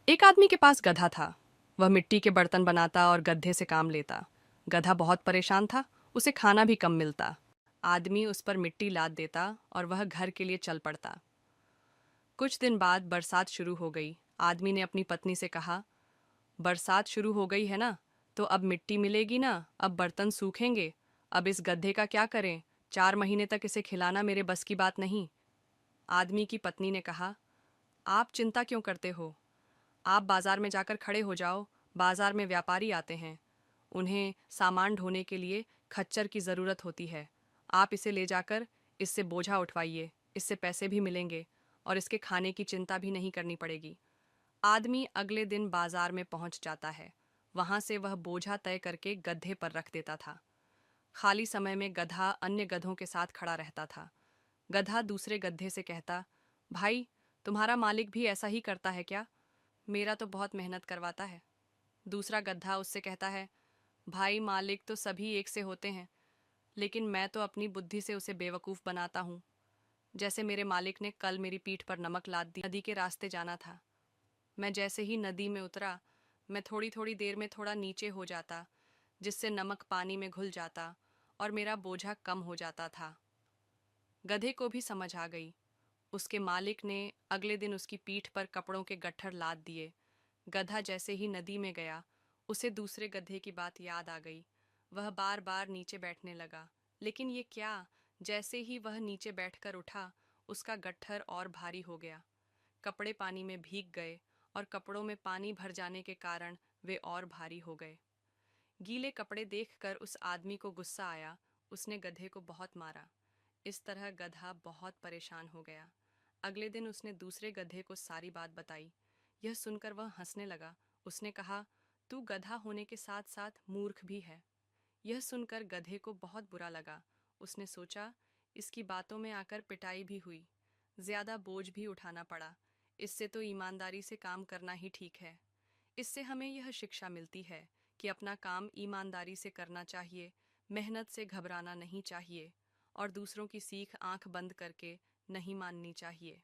एक आदमी के पास गधा था। वह मिट्टी के बर्तन बनाता और गधे से काम लेता। गधा बहुत परेशान था, उसे खाना भी कम मिलता। आदमी उस पर मिट्टी लाद देता और वह घर के लिए चल पड़ता। कुछ दिन बाद बरसात शुरू हो गई। आदमी ने अपनी पत्नी से कहा, बरसात शुरू हो गई है ना, तो अब मिट्टी मिलेगी ना, अब बर्तन सूखेंगे। अब इस गधे का क्या करें? 4 महीने तक इसे खिलाना मेरे बस की बात नहीं। आदमी की पत्नी ने कहा, आप चिंता क्यों करते हो? आप बाजार में जाकर खड़े हो जाओ। बाजार में व्यापारी आते हैं, उन्हें सामान ढोने के लिए खच्चर की ज़रूरत होती है। आप इसे ले जाकर इससे बोझा उठवाइए, इससे पैसे भी मिलेंगे और इसके खाने की चिंता भी नहीं करनी पड़ेगी। आदमी अगले दिन बाजार में पहुंच जाता है। वहां से वह बोझा तय करके गधे पर रख देता था। खाली समय में गधा अन्य गधों के साथ खड़ा रहता था। गधा दूसरे गधे से कहता, भाई, तुम्हारा मालिक भी ऐसा ही करता है क्या? मेरा तो बहुत मेहनत करवाता है। दूसरा गधा उससे कहता है, भाई, मालिक तो सभी एक से होते हैं, लेकिन मैं तो अपनी बुद्धि से उसे बेवकूफ़ बनाता हूँ। जैसे मेरे मालिक ने कल मेरी पीठ पर नमक लाद दी। नदी के रास्ते जाना था। मैं जैसे ही नदी में उतरा, मैं थोड़ी थोड़ी देर में थोड़ा नीचे हो जाता, जिससे नमक पानी में घुल जाता और मेरा बोझा कम हो जाता था। गधे को भी समझ आ गई। उसके मालिक ने अगले दिन उसकी पीठ पर कपड़ों के गट्ठर लाद दिए। गधा जैसे ही नदी में गया, उसे दूसरे गधे की बात याद आ गई। वह बार बार नीचे बैठने लगा, लेकिन ये क्या, जैसे ही वह नीचे बैठकर उठा, उसका गट्ठर और भारी हो गया। कपड़े पानी में भीग गए और कपड़ों में पानी भर जाने के कारण वे और भारी हो गए। गीले कपड़े देखकर उस आदमी को गुस्सा आया। उसने गधे को बहुत मारा। इस तरह गधा बहुत परेशान हो गया। अगले दिन उसने दूसरे गधे को सारी बात बताई। यह सुनकर वह हंसने लगा। उसने कहा, तू गधा होने के साथ साथ मूर्ख भी है। यह सुनकर गधे को बहुत बुरा लगा। उसने सोचा, इसकी बातों में आकर पिटाई भी हुई, ज्यादा बोझ भी उठाना पड़ा। इससे तो ईमानदारी से काम करना ही ठीक है। इससे हमें यह शिक्षा मिलती है कि अपना काम ईमानदारी से करना चाहिए, मेहनत से घबराना नहीं चाहिए और दूसरों की सीख आंख बंद करके नहीं माननी चाहिए।